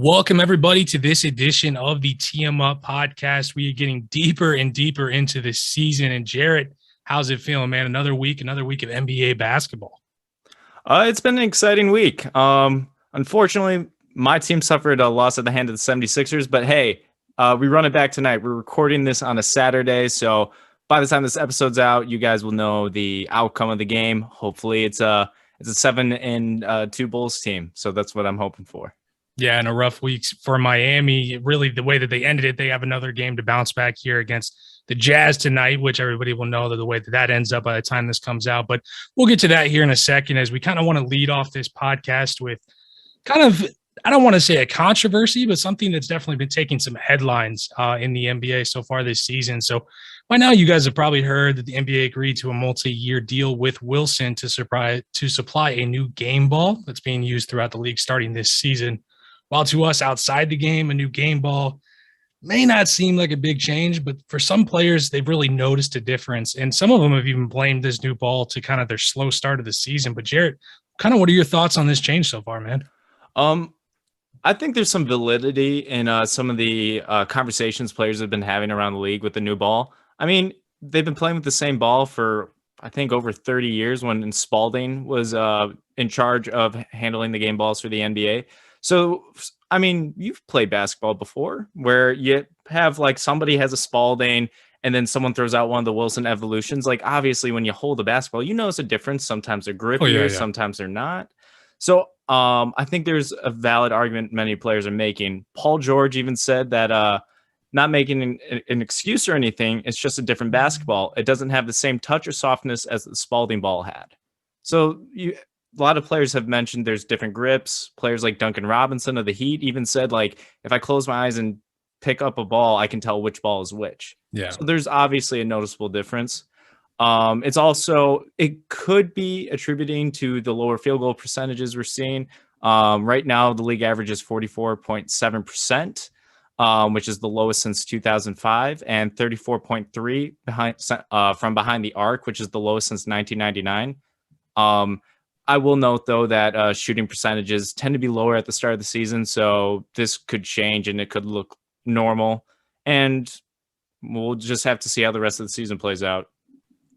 Welcome, everybody, to this edition of the TM Up podcast. We are getting deeper and deeper into the season. And Jarrett, how's it feeling, man? Another week of NBA basketball. It's been an exciting week. Unfortunately, my team suffered a loss at the hand of the 76ers, but hey, we run it back tonight. We're recording this on a Saturday, so by the time this episode's out, you guys will know the outcome of the game. Hopefully, it's a 7-2 Bulls team, so that's what I'm hoping for. Yeah, and a rough week for Miami. Really, the way that they ended it, they have another game to bounce back here against the Jazz tonight, which everybody will know the way that ends up by the time this comes out. But we'll get to that here in a second, as we kind of want to lead off this podcast with kind of, I don't want to say a controversy, but something that's definitely been taking some headlines in the NBA so far this season. So by now, you guys have probably heard that the NBA agreed to a multi-year deal with Wilson to supply a new game ball that's being used throughout the league starting this season. While to us outside the game, a new game ball may not seem like a big change, but for some players, they've really noticed a difference. And some of them have even blamed this new ball to kind of their slow start of the season. But Jarrett, kind of what are your thoughts on this change so far, man? I think there's some validity in some of the conversations players have been having around the league with the new ball. I mean, they've been playing with the same ball for, I think, over 30 years when Spalding was in charge of handling the game balls for the NBA. So, I mean, you've played basketball before where you have like somebody has a Spalding and then someone throws out one of the Wilson evolutions. Like, obviously, when you hold a basketball, you notice a difference. Sometimes they're grippier, sometimes they're not. So, I think there's a valid argument many players are making. Paul George even said that not making an excuse or anything, it's just a different basketball. It doesn't have the same touch or softness as the Spalding ball had. So, a lot of players have mentioned there's different grips. Players like Duncan Robinson of the Heat even said, like, if I close my eyes and pick up a ball, I can tell which ball is which. Yeah. So there's obviously a noticeable difference. It could be attributing to the lower field goal percentages we're seeing. Right now, the league average is 44.7%, which is the lowest since 2005, and 34.3 from behind the arc, which is the lowest since 1999. I will note, though, that shooting percentages tend to be lower at the start of the season, so this could change and it could look normal. And we'll just have to see how the rest of the season plays out.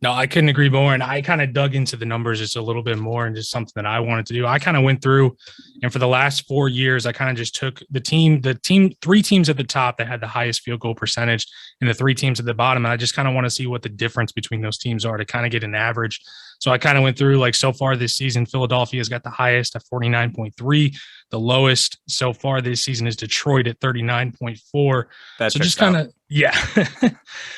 No, I couldn't agree more. And I kind of dug into the numbers just a little bit more and just something that I wanted to do. I kind of went through, and for the last 4 years, I kind of just took the three teams at the top that had the highest field goal percentage and the three teams at the bottom. And I just kind of want to see what the difference between those teams are to kind of get an average. So I kind of went through, like, so far this season, Philadelphia's got the highest at 49.3. The lowest so far this season is Detroit at 39.4. So just kind of, yeah.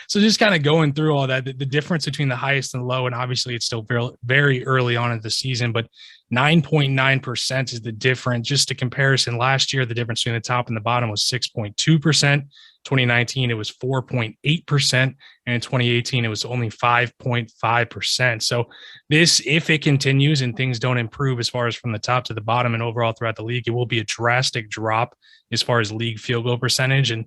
So just kind of going through all that, the difference between the highest and low, and obviously it's still very, very early on in the season, but 9.9% is the difference. Just a comparison, last year, the difference between the top and the bottom was 6.2%. 2019, it was 4.8%. And in 2018, it was only 5.5%. So this, if it continues and things don't improve as far as from the top to the bottom and overall throughout the league, it will be a drastic drop as far as league field goal percentage. And,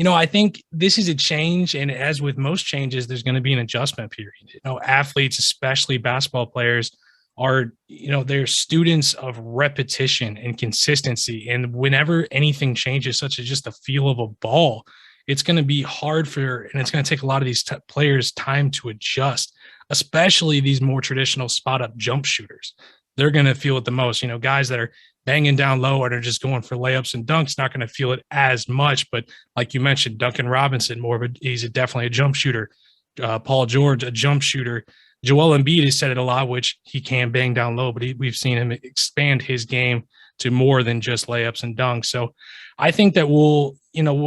I think this is a change. And as with most changes, there's going to be an adjustment period. Athletes, especially basketball players, are, they're students of repetition and consistency. And whenever anything changes, such as just the feel of a ball, it's going to be hard and it's going to take a lot of these players time to adjust, especially these more traditional spot up jump shooters. They're going to feel it the most. Guys that are banging down low and are just going for layups and dunks, not going to feel it as much. But like you mentioned, Duncan Robinson, he's definitely a jump shooter. Paul George, a jump shooter. Joel Embiid has said it a lot, which he can bang down low, but we've seen him expand his game to more than just layups and dunks. So I think that we'll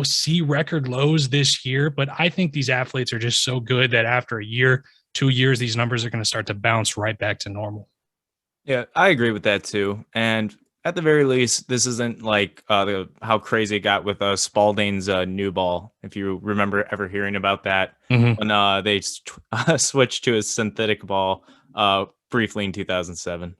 see record lows this year, but I think these athletes are just so good that after a year, 2 years, these numbers are going to start to bounce right back to normal. Yeah, I agree with that too. And at the very least, this isn't like how crazy it got with Spalding's new ball. If you remember ever hearing about that, when they switched to a synthetic ball briefly in 2007.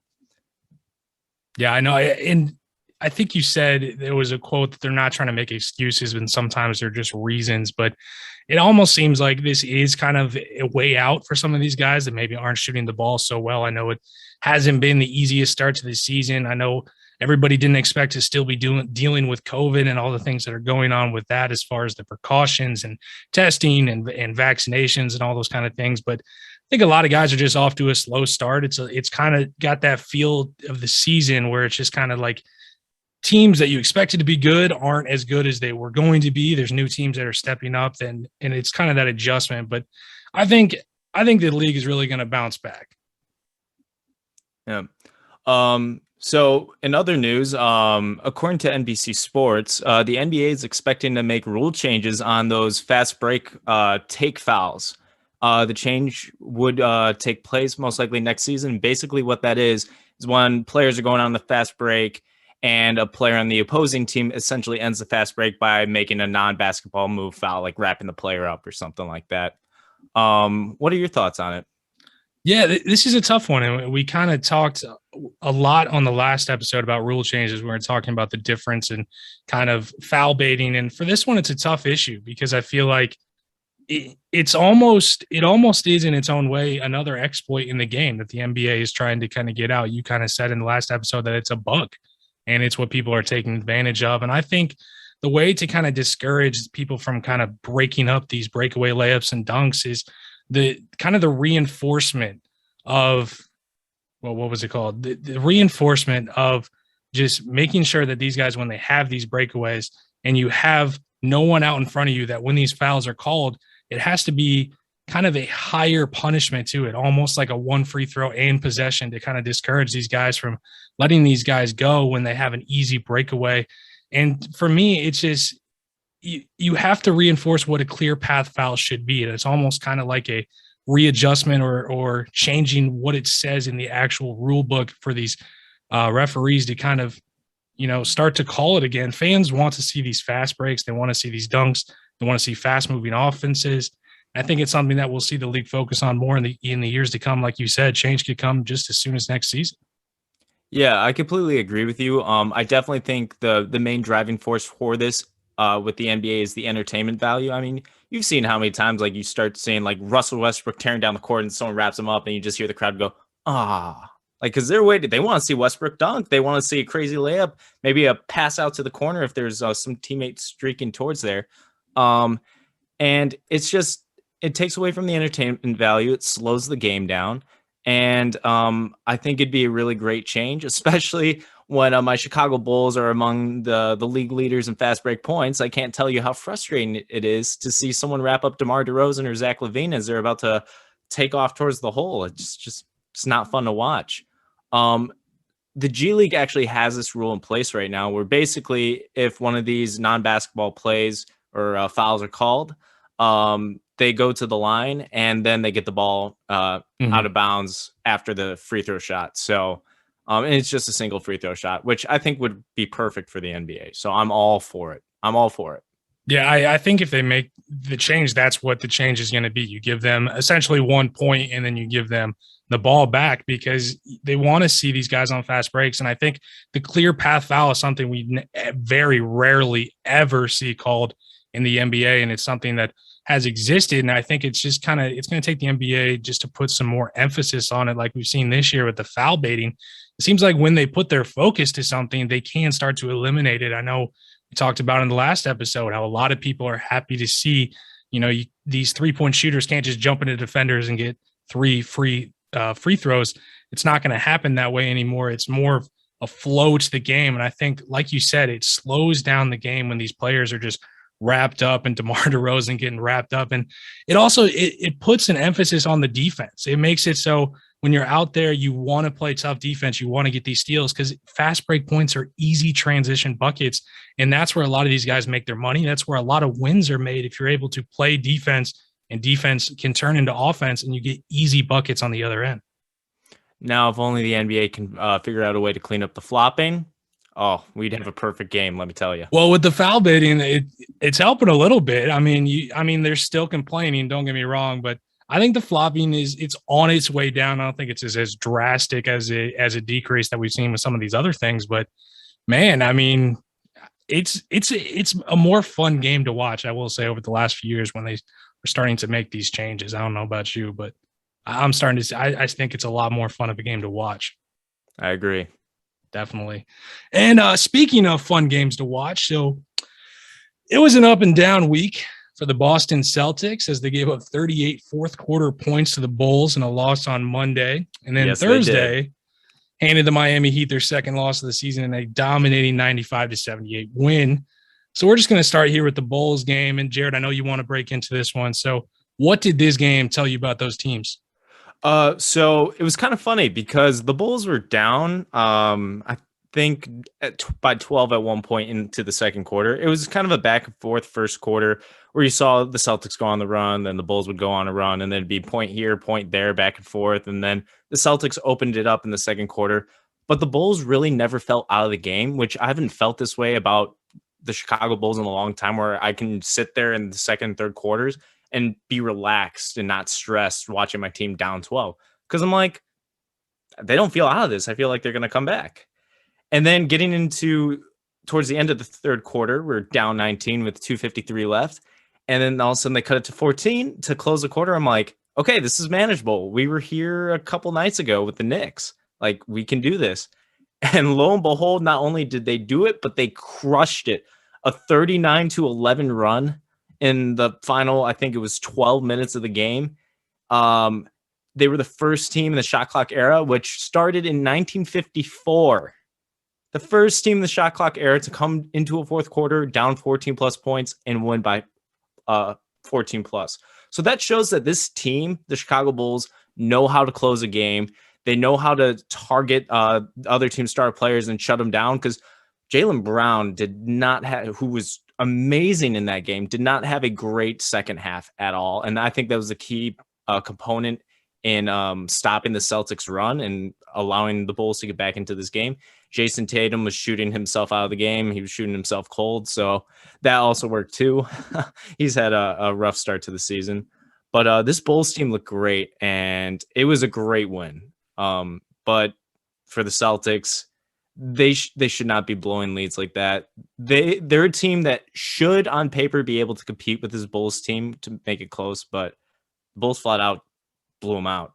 Yeah, I know. And I think you said there was a quote that they're not trying to make excuses, and sometimes they're just reasons. But it almost seems like this is kind of a way out for some of these guys that maybe aren't shooting the ball so well. I know it hasn't been the easiest start to the season. I know everybody didn't expect to still be dealing with COVID and all the things that are going on with that, as far as the precautions and testing and vaccinations and all those kind of things. But I think a lot of guys are just off to a slow start. It's kind of got that feel of the season where it's just kind of like teams that you expected to be good aren't as good as they were going to be. There's new teams that are stepping up, and it's kind of that adjustment. But I think the league is really going to bounce back. Yeah. So in other news, according to NBC Sports, the NBA is expecting to make rule changes on those fast break take fouls. The change would take place most likely next season. Basically what that is when players are going on the fast break and a player on the opposing team essentially ends the fast break by making a non-basketball move foul, like wrapping the player up or something like that. What are your thoughts on it? Yeah, this is a tough one. And we kind of talked a lot on the last episode about rule changes. We were talking about the difference in kind of foul baiting. And for this one, it's a tough issue because I feel like it almost is in its own way another exploit in the game that the NBA is trying to kind of get out. You kind of said in the last episode that it's a bug and it's what people are taking advantage of. And I think the way to kind of discourage people from kind of breaking up these breakaway layups and dunks is the kind of the reinforcement of, well, what was it called? The reinforcement of just making sure that these guys, when they have these breakaways and you have no one out in front of you, that when these fouls are called, it has to be kind of a higher punishment to it, almost like a one free throw and possession to kind of discourage these guys from letting these guys go when they have an easy breakaway. And for me, it's just, you have to reinforce what a clear path foul should be. And it's almost kind of like a readjustment or changing what it says in the actual rule book for these referees to kind of, start to call it again. Fans want to see these fast breaks. They want to see these dunks. They want to see fast moving offenses. I think it's something that we'll see the league focus on more in the years to come. Like you said, change could come just as soon as next season. Yeah, I completely agree with you. I definitely think the main driving force for this with the NBA is the entertainment value. I mean, you've seen how many times like you start seeing like Russell Westbrook tearing down the court and someone wraps him up and you just hear the crowd go, ah, like, because they're waiting. They want to see Westbrook dunk. They want to see a crazy layup, maybe a pass out to the corner if there's some teammates streaking towards there. And it's just, it takes away from the entertainment value. It slows the game down. And I think it'd be a really great change, especially when my Chicago Bulls are among the league leaders in fast break points. I can't tell you how frustrating it is to see someone wrap up DeMar DeRozan or Zach LaVine as they're about to take off towards the hole. It's not fun to watch. The G League actually has this rule in place right now where basically if one of these non-basketball plays or fouls are called, they go to the line and then they get the ball out of bounds after the free throw shot. So and it's just a single free throw shot, which I think would be perfect for the NBA. So I'm all for it. Yeah, I think if they make the change, that's what the change is going to be. You give them essentially 1 point and then you give them the ball back because they want to see these guys on fast breaks. And I think the clear path foul is something we very rarely ever see called in the NBA. And it's something that has existed. And I think it's just it's going to take the NBA just to put some more emphasis on it. Like we've seen this year with the foul baiting. It seems like when they put their focus to something, they can start to eliminate it. I know we talked about in the last episode how a lot of people are happy to see, these 3-point shooters can't just jump into defenders and get 3 free throws. It's not going to happen that way anymore. It's more of a flow to the game. And I think, like you said, it slows down the game when these players are just wrapped up and DeMar DeRozan getting wrapped up. And it also, it puts an emphasis on the defense. It makes it so when you're out there, you want to play tough defense. You want to get these steals because fast break points are easy transition buckets. And that's where a lot of these guys make their money. That's where a lot of wins are made. If you're able to play defense and defense can turn into offense and you get easy buckets on the other end. Now, if only the NBA can figure out a way to clean up the flopping. Oh, we'd have a perfect game, let me tell you. Well, with the foul baiting, it's helping a little bit. I mean, they're still complaining. Don't get me wrong, but I think the flopping it's on its way down. I don't think it's as drastic as a decrease that we've seen with some of these other things. But man, I mean, it's a more fun game to watch. I will say over the last few years when they are starting to make these changes. I don't know about you, but I'm starting to. I think it's a lot more fun of a game to watch. I agree. definitely. And speaking of fun games to watch, so it was an up and down week for the Boston Celtics as they gave up 38 fourth quarter points to the Bulls in a loss on Monday. And then Yes, Thursday handed the Miami Heat their second loss of the season in a dominating 95-78 win. So we're just going to start here with the Bulls game. And Jared, I know you want to break into this one. So what did this game tell you about those teams? So it was kind of funny because the Bulls were down, I think by 12 at one point into the second quarter. It was kind of a back and forth first quarter where you saw the Celtics go on the run, then the Bulls would go on a run, and then it'd be point here, point there, back and forth. And then the Celtics opened it up in the second quarter. But the Bulls really never felt out of the game, which I haven't felt this way about the Chicago Bulls in a long time, where I can sit there in the second and third quarters and be relaxed and not stressed watching my team down 12. Because I'm like, they don't feel out of this. I feel like they're going to come back. And then getting into towards the end of the third quarter, we're down 19 with 2:53 left. And then all of a sudden they cut it to 14 to close the quarter. I'm like, okay, this is manageable. We were here a couple nights ago with the Knicks. Like, we can do this. And lo and behold, not only did they do it, but they crushed it. A 39-11 run in the final, I think it was 12 minutes of the game. They were the first team in the shot clock era, which started in 1954. The first team in the shot clock era to come into a fourth quarter down 14 plus points and win by 14 plus. So that shows that this team, the Chicago Bulls, know how to close a game. They know how to target other team star players and shut them down, because Jaylen Brown did not have, who was amazing in that game, did not have a great second half at all. And I think that was a key component in stopping the Celtics run and allowing the Bulls to get back into this game. Jason Tatum was shooting himself out of the game. He was shooting himself cold. So that also worked too. He's had a rough start to the season. But this Bulls team looked great, and it was a great win. But for the Celtics, they should not be blowing leads like that. They're a team that should, on paper, be able to compete with this Bulls team to make it close, but Bulls flat out blew them out.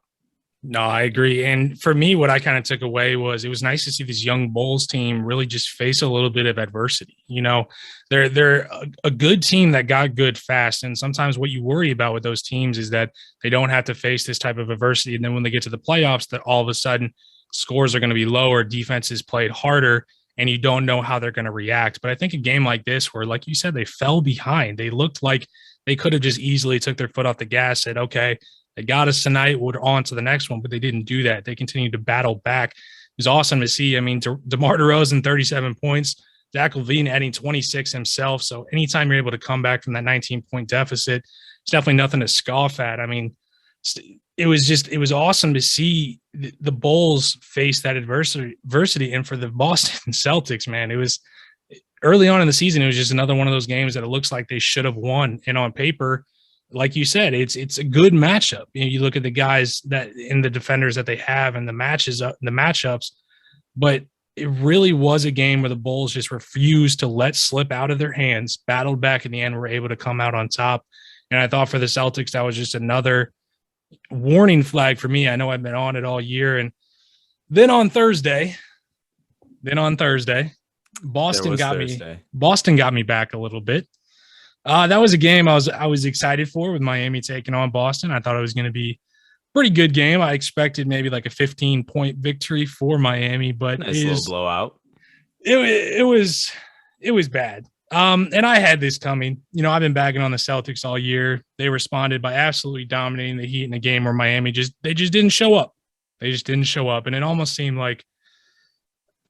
No, I agree. And for me, what I kind of took away was it was nice to see this young Bulls team really just face a little bit of adversity. You know, they're a good team that got good fast. And sometimes what you worry about with those teams is that they don't have to face this type of adversity. And then when they get to the playoffs, that all of a sudden scores are going to be lower, defenses played harder, and you don't know how they're going to react. But I think a game like this, where, like you said, they fell behind, they looked like they could have just easily took their foot off the gas, said, okay, they got us tonight, we're on to the next one, but they didn't do that. They continued to battle back. It was awesome to see. I mean, DeMar DeRozan, 37 points, Zach LaVine adding 26 himself. So anytime you're able to come back from that 19-point deficit, it's definitely nothing to scoff at. I mean, it was awesome to see the Bulls face that adversity. And for the Boston Celtics, man, it was early on in the season, it was just another one of those games that it looks like they should have won. And on paper, like you said, it's a good matchup. You know, you look at the guys that in the defenders that they have and the matchups, but it really was a game where the Bulls just refused to let slip out of their hands, battled back in the end, were able to come out on top. And I thought for the Celtics, that was just another warning flag for me. I know I've been on it all year. And then on Thursday, Boston got me back a little bit. That was a game I was excited for, with Miami taking on Boston. I thought it was going to be a pretty good game. I expected maybe like a 15-point victory for Miami, but nice little blowout. It was bad. And I had this coming. You know, I've been bagging on the Celtics all year. They responded by absolutely dominating the Heat in a game where Miami just didn't show up. They just didn't show up, and it almost seemed like,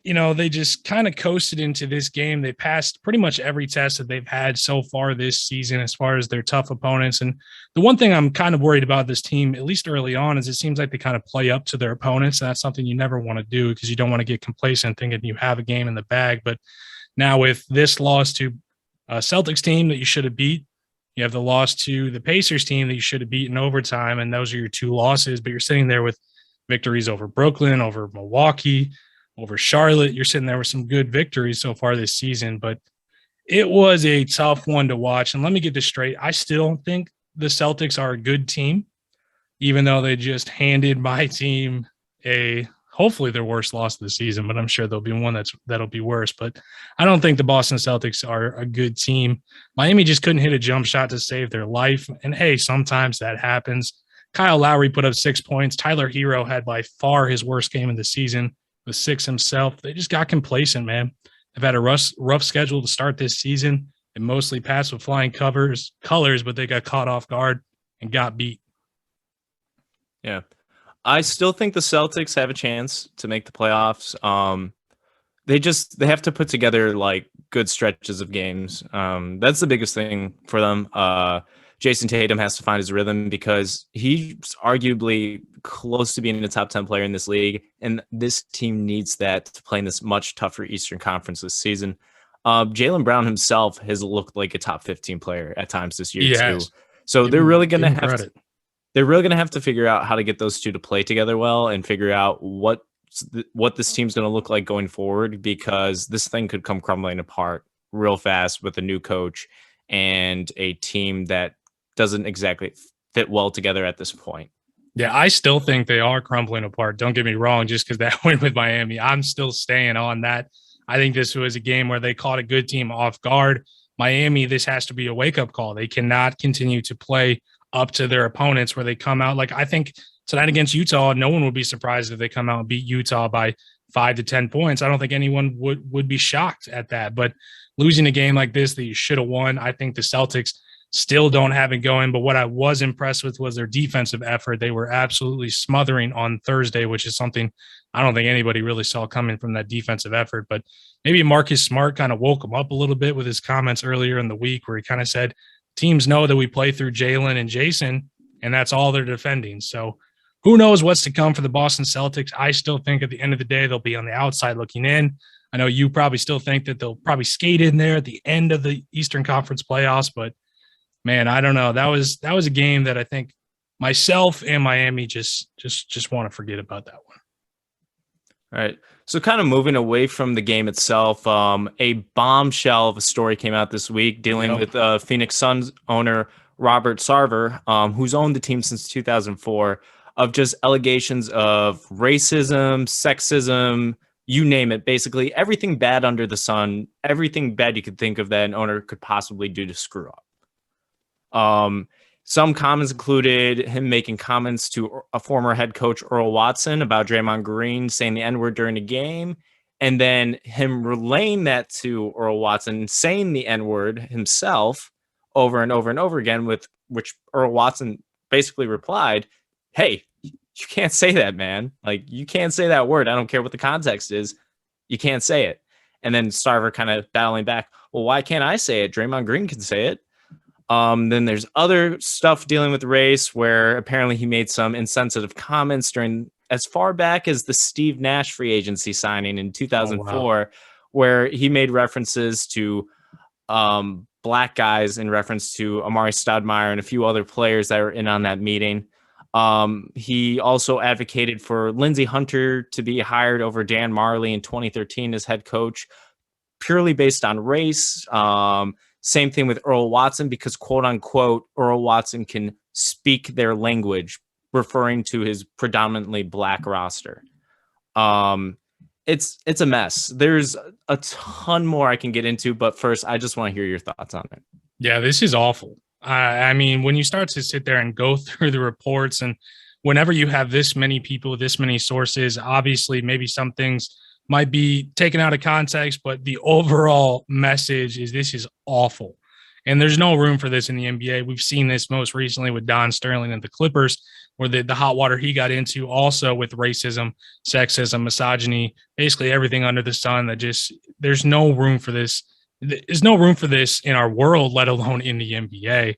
you know, they just kind of coasted into this game. They passed pretty much every test that they've had so far this season as far as their tough opponents. And the one thing I'm kind of worried about this team, at least early on, is it seems like they kind of play up to their opponents. And that's something you never want to do, because you don't want to get complacent thinking you have a game in the bag. But now with this loss to a Celtics team that you should have beat, you have the loss to the Pacers team that you should have beat in overtime, and those are your two losses. But you're sitting there with victories over Brooklyn, over Milwaukee, over Charlotte. You're sitting there with some good victories so far this season, but it was a tough one to watch. And let me get this straight. I still think the Celtics are a good team, even though they just handed my team a hopefully their worst loss of the season, but I'm sure there'll be one that'll be worse. But I don't think the Boston Celtics are a good team. Miami just couldn't hit a jump shot to save their life. And hey, sometimes that happens. Kyle Lowry put up 6 points. Tyler Hero had by far his worst game of the season with 6 himself. They just got complacent, man. They've had a rough schedule to start this season. They mostly passed with flying colors, but they got caught off guard and got beat. Yeah. I still think the Celtics have a chance to make the playoffs. They have to put together like good stretches of games. That's the biggest thing for them. Jason Tatum has to find his rhythm because he's arguably close to being a top 10 player in this league. And this team needs that to play in this much tougher Eastern Conference this season. Jaylen Brown himself has looked like a top 15 player at times this year too. So they're really going to have to figure out how to get those two to play together well and figure out what this team's going to look like going forward, because this thing could come crumbling apart real fast with a new coach and a team that doesn't exactly fit well together at this point. Yeah, I still think they are crumbling apart. Don't get me wrong, just because that win with Miami, I'm still staying on that. I think this was a game where they caught a good team off guard. Miami, this has to be a wake-up call. They cannot continue to play up to their opponents where they come out. Like, I think tonight against Utah, no one would be surprised if they come out and beat Utah by 5 to 10 points. I don't think anyone would be shocked at that. But losing a game like this that you should have won, I think the Celtics still don't have it going. But what I was impressed with was their defensive effort. They were absolutely smothering on Thursday, which is something I don't think anybody really saw coming from that defensive effort. But maybe Marcus Smart kind of woke him up a little bit with his comments earlier in the week where he kind of said, teams know that we play through Jaylen and Jason, and that's all they're defending. So who knows what's to come for the Boston Celtics. I still think at the end of the day, they'll be on the outside looking in. I know you probably still think that they'll probably skate in there at the end of the Eastern Conference playoffs, but man, I don't know. That was a game that I think myself and Miami just want to forget about that one. All right. So kind of moving away from the game itself, a bombshell of a story came out this week dealing with Phoenix Suns owner Robert Sarver, who's owned the team since 2004, of just allegations of racism, sexism, you name it, basically everything bad under the sun, everything bad you could think of that an owner could possibly do to screw up. Some comments included him making comments to a former head coach, Earl Watson, about Draymond Green saying the N-word during a game, and then him relaying that to Earl Watson, saying the N-word himself over and over and over again, with which Earl Watson basically replied, "Hey, you can't say that, man. Like, you can't say that word. I don't care what the context is. You can't say it." And then Sarver kind of battling back, "Well, why can't I say it? Draymond Green can say it." Then there's other stuff dealing with race where apparently he made some insensitive comments during as far back as the Steve Nash free agency signing in 2004, where he made references to black guys in reference to Amari Stoudemire and a few other players that were in on that meeting. He also advocated for Lindsey Hunter to be hired over Dan Marley in 2013 as head coach, purely based on race. Same thing with Earl Watson, because quote unquote, Earl Watson can speak their language, referring to his predominantly black roster. It's a mess. There's a ton more I can get into, but first I just want to hear your thoughts on it. Yeah, this is awful. I mean, when you start to sit there and go through the reports, and whenever you have this many people, this many sources, obviously maybe some things might be taken out of context, but the overall message is this is awful. And there's no room for this in the NBA. We've seen this most recently with Don Sterling and the Clippers, where the hot water he got into also with racism, sexism, misogyny, basically everything under the sun. That just, there's no room for this. There's no room for this in our world, let alone in the NBA.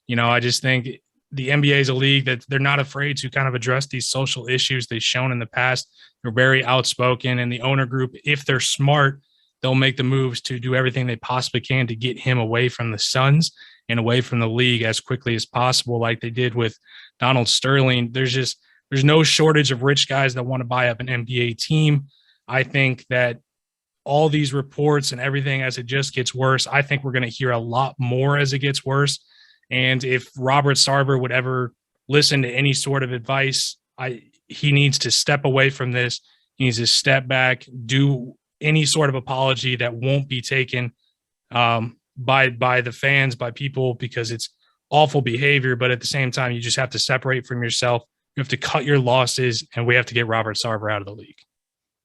You know, I just think the NBA is a league that they're not afraid to kind of address these social issues they've shown in the past. They're very outspoken, and the owner group, if they're smart, they'll make the moves to do everything they possibly can to get him away from the Suns and away from the league as quickly as possible, like they did with Donald Sterling. There's no shortage of rich guys that want to buy up an NBA team. I think that all these reports and everything, as it just gets worse, I think we're going to hear a lot more as it gets worse. And if Robert Sarver would ever listen to any sort of advice, he needs to step away from this He needs to step back, do any sort of apology that won't be taken by the fans, by people, because it's awful behavior. But at the same time, you just have to separate from yourself. You have to cut your losses, and we have to get Robert Sarver out of the league.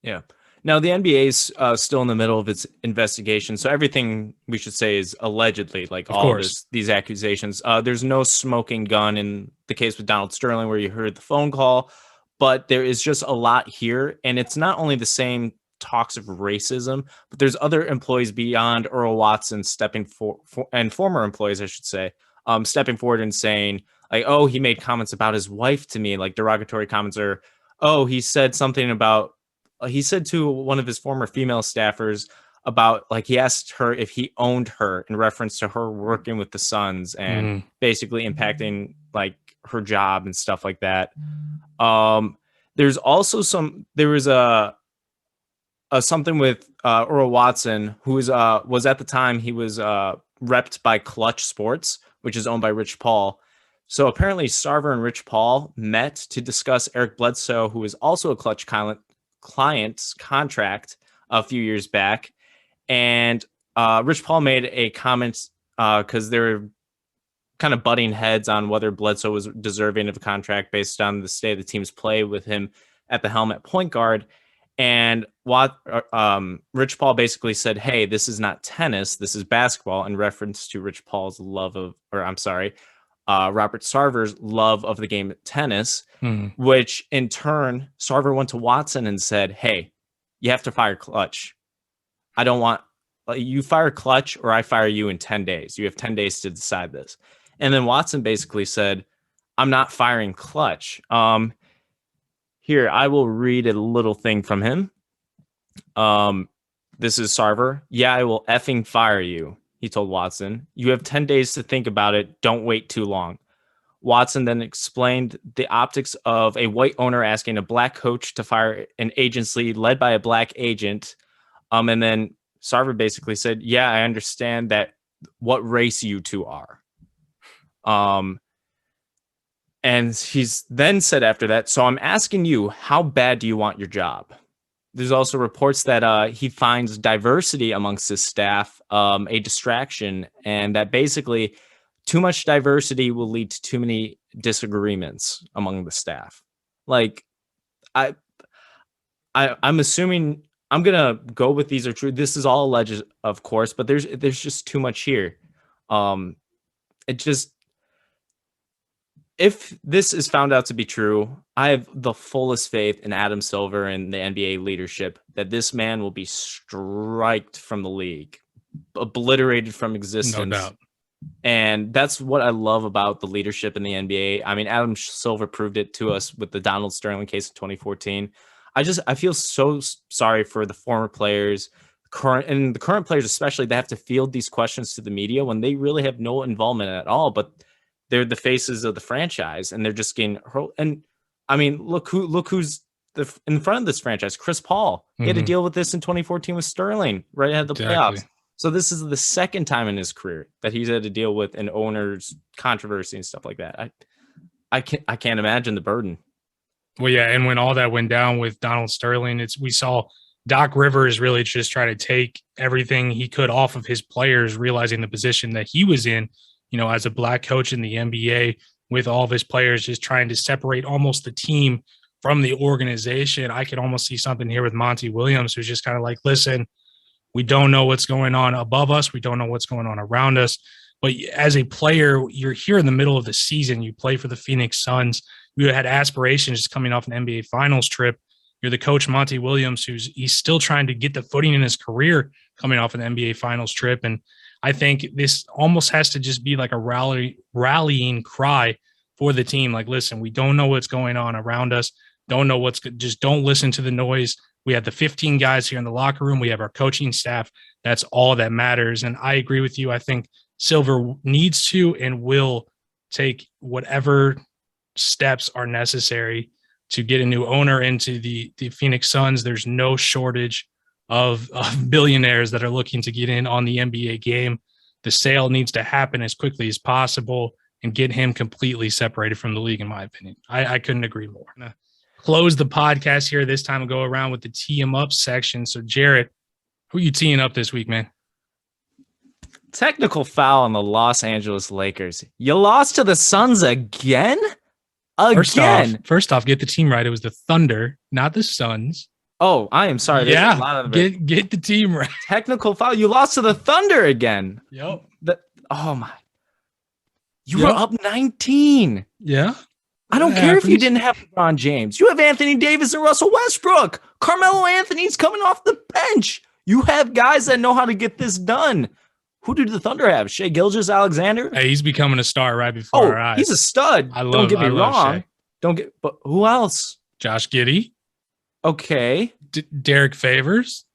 Yeah. Now, the NBA is still in the middle of its investigation, so everything we should say is allegedly, like Of all course. these accusations. There's no smoking gun in the case with Donald Sterling where you heard the phone call, but there is just a lot here, and it's not only the same talks of racism, but there's other employees beyond Earl Watson stepping and former employees, I should say, stepping forward and saying, like, oh, he made comments about his wife to me, like derogatory comments, or oh, he said something about he said to one of his former female staffers about, like, he asked her if he owned her in reference to her working with the Suns and basically impacting like her job and stuff like that. There's also there was a something with Earl Watson, who was at the time he was repped by Clutch Sports, which is owned by Rich Paul. So apparently Sarver and Rich Paul met to discuss Eric Bledsoe, who is also a Clutch client's contract a few years back. And Rich Paul made a comment because they were kind of butting heads on whether Bledsoe was deserving of a contract based on the state of the team's play with him at the helm at point guard. And Rich Paul basically said, hey, this is not tennis, this is basketball, in reference to Rich Paul's Robert Sarver's love of the game of tennis, which in turn, Sarver went to Watson and said, hey, you have to fire Clutch. I don't want you fire Clutch or I fire you in 10 days. You have 10 days to decide this. And then Watson basically said, I'm not firing Clutch. Here, I will read a little thing from him. This is Sarver. Yeah, I will effing fire you, he told Watson. You have 10 days to think about it. Don't wait too long. Watson then explained the optics of a white owner asking a black coach to fire an agency led by a black agent. And then Sarver basically said, yeah, I understand that, what race you two are. And he's then said after that, so I'm asking you, how bad do you want your job? There's also reports that he finds diversity amongst his staff a distraction, and that basically too much diversity will lead to too many disagreements among the staff. Like, I'm assuming, I'm gonna go with these are true. This is all alleged, of course, but there's just too much here. If this is found out to be true, I have the fullest faith in Adam Silver and the NBA leadership that this man will be striked from the league, obliterated from existence. No doubt. And that's what I love about the leadership in the NBA. I mean, Adam Silver proved it to us with the Donald Sterling case in 2014. I feel so sorry for the former players, the current players especially, that have to field these questions to the media when they really have no involvement at all, but they're the faces of the franchise, and they're just getting hurled. And I mean, look who's in front of this franchise. Chris Paul. He had to deal with this in 2014 with Sterling right ahead of the playoffs. So this is the second time in his career that he's had to deal with an owner's controversy and stuff like that. I can't imagine the burden. Well, yeah, and when all that went down with Donald Sterling, we saw Doc Rivers really just try to take everything he could off of his players, realizing the position that he was in, as a black coach in the NBA, with all of his players, just trying to separate almost the team from the organization. I could almost see something here with Monty Williams, who's just kind of like, listen, we don't know what's going on above us. We don't know what's going on around us. But as a player, you're here in the middle of the season. You play for the Phoenix Suns. You had aspirations coming off an NBA Finals trip. You're the coach, Monty Williams, he's still trying to get the footing in his career coming off an NBA Finals trip. And I think this almost has to just be like a rallying cry for the team. Like, listen, we don't know what's going on around us. Just don't listen to the noise. We have the 15 guys here in the locker room. We have our coaching staff. That's all that matters. And I agree with you. I think Silver needs to and will take whatever steps are necessary to get a new owner into the Phoenix Suns. There's no shortage of billionaires that are looking to get in on the NBA game. The sale needs to happen as quickly as possible and get him completely separated from the league, in my opinion. I couldn't agree more. close the podcast here this time and go around with the tee 'em up section. So, Jared, who are you teeing up this week, man? Technical foul on the Los Angeles Lakers. You lost to the Suns again? First off, get the team right. It was the Thunder, not the Suns. Oh, I am sorry. There's a lot of it. Get the team right. Technical foul. You lost to the Thunder again. Yep. Oh my. You were up 19. Yeah. I don't care if you didn't have LeBron James. You have Anthony Davis and Russell Westbrook. Carmelo Anthony's coming off the bench. You have guys that know how to get this done. Who did the Thunder have? Shai Gilgeous-Alexander? Hey, he's becoming a star right before our eyes. He's a stud. Don't get me wrong. But who else? Josh Giddey. Okay. Derek Favors.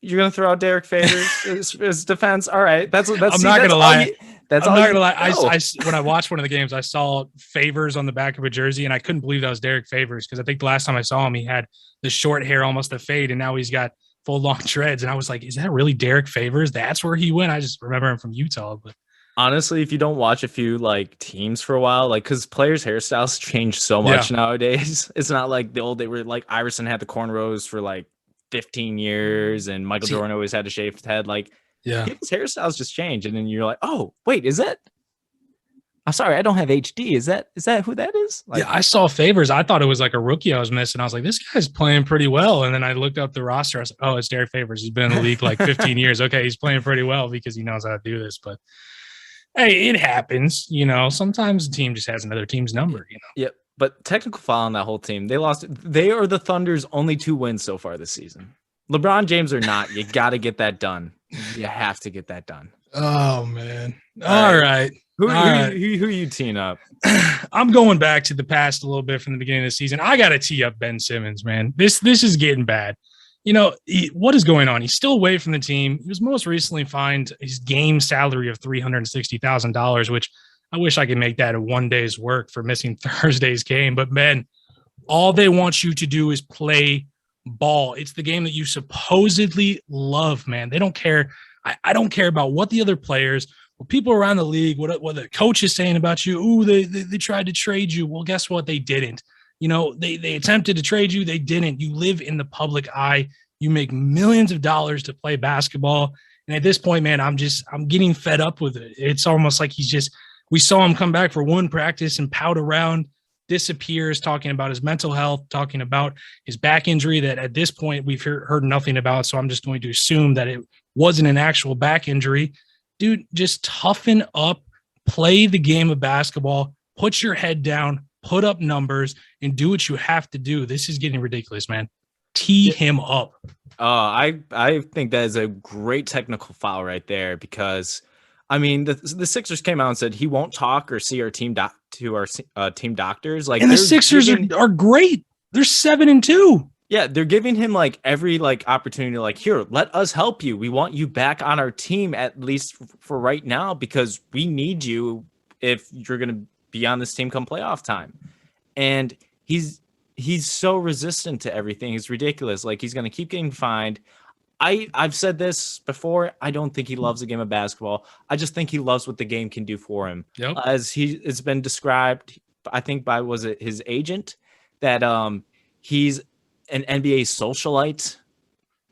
You're gonna throw out Derek Favors as defense? All right. I'm not gonna lie. I when I watched one of the games, I saw Favors on the back of a jersey, and I couldn't believe that was Derek Favors because I think the last time I saw him, he had the short hair, almost a fade, and now he's got full long dreads. And I was like, "Is that really Derek Favors? That's where he went." I just remember him from Utah. But honestly, if you don't watch a few teams for a while, because players' hairstyles change so much nowadays, it's not like the old day where Iverson had the cornrows for 15 years, and Michael Jordan always had a shaved head. People's hairstyles just change, and then you're like, oh, wait, is that? I'm sorry, I don't have HD. Is that who that is? I saw Favors. I thought it was a rookie I was missing. I was like, this guy's playing pretty well. And then I looked up the roster. I was like, oh, it's Derek Favors. He's been in the league 15 years. Okay, he's playing pretty well because he knows how to do this. But hey, it happens. Sometimes the team just has another team's number. Yep. But technical foul on that whole team. They lost. They are the Thunder's only 2 wins so far this season. LeBron James or not, you got to get that done. You have to get that done. Oh, man. All right. Who are you teeing up? I'm going back to the past a little bit from the beginning of the season. I got to tee up Ben Simmons, man. This is getting bad. What is going on? He's still away from the team. He was most recently fined his game salary of $360,000, which I wish I could make that a 1 day's work for missing Thursday's game. But, man, all they want you to do is play ball. It's the game that you supposedly love, man. They don't care. I don't care about what the other players, what people around the league, what the coach is saying about you. Ooh, they tried to trade you. Well, guess what? They didn't. They attempted to trade you. They didn't. You live in the public eye. You make millions of dollars to play basketball. And at this point, man, I'm getting fed up with it. It's almost like we saw him come back for one practice and pout around, disappears, talking about his mental health, talking about his back injury that at this point we've heard nothing about. So I'm just going to assume that it wasn't an actual back injury. Dude, just toughen up, play the game of basketball, put your head down, put up numbers, and do what you have to do. This is getting ridiculous, man. Tee him up. I think that is a great technical foul right there because, the Sixers came out and said he won't talk or see our team team doctors. And the Sixers are great. They're 7-2. Yeah, they're giving him every opportunity. Here, let us help you. We want you back on our team at least for right now because we need you if you're gonna be on this team come playoff time. And he's so resistant to everything. It's ridiculous. He's gonna keep getting fined. I've said this before. I don't think he loves the game of basketball. I just think he loves what the game can do for him. Yep. As it's been described, I think by his agent, that he's an NBA socialite,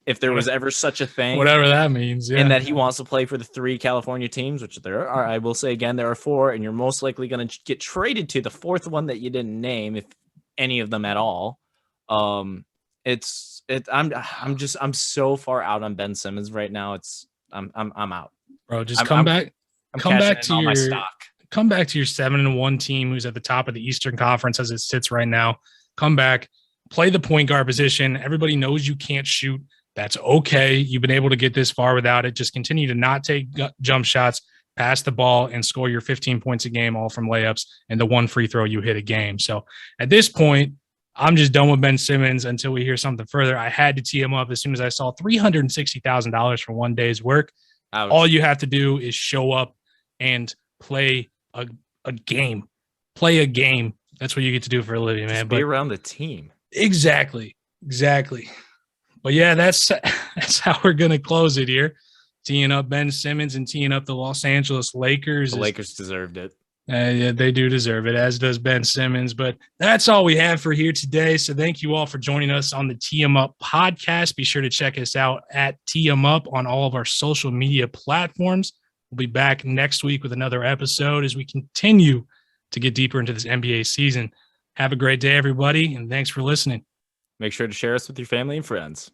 if there was ever such a thing. Whatever that means, yeah. And that he wants to play for the 3 California teams, which there are. I will say again, there are 4, and you're most likely going to get traded to the 4th one that you didn't name, if any of them at all. I'm so far out on Ben Simmons right now. I'm out. Bro, just come back to your stock. Come back to your 7-1 team who's at the top of the Eastern Conference as it sits right now. Come back, play the point guard position. Everybody knows you can't shoot. That's okay. You've been able to get this far without it. Just continue to not take jump shots, pass the ball, and score your 15 points a game, all from layups and the 1 free throw you hit a game. So at this point, I'm just done with Ben Simmons until we hear something further. I had to tee him up as soon as I saw $360,000 for 1 day's work. Ouch. All you have to do is show up and play a game. Play a game. That's what you get to do for a living, man. Be around the team. Exactly. But yeah, that's how we're gonna close it here. Teeing up Ben Simmons and teeing up the Los Angeles Lakers. The Lakers deserved it. Yeah, they do deserve it, as does Ben Simmons. But that's all we have for here today. So thank you all for joining us on the Tee 'em Up podcast. Be sure to check us out at Tee 'em Up on all of our social media platforms. We'll be back next week with another episode as we continue to get deeper into this NBA season. Have a great day, everybody, and thanks for listening. Make sure to share us with your family and friends.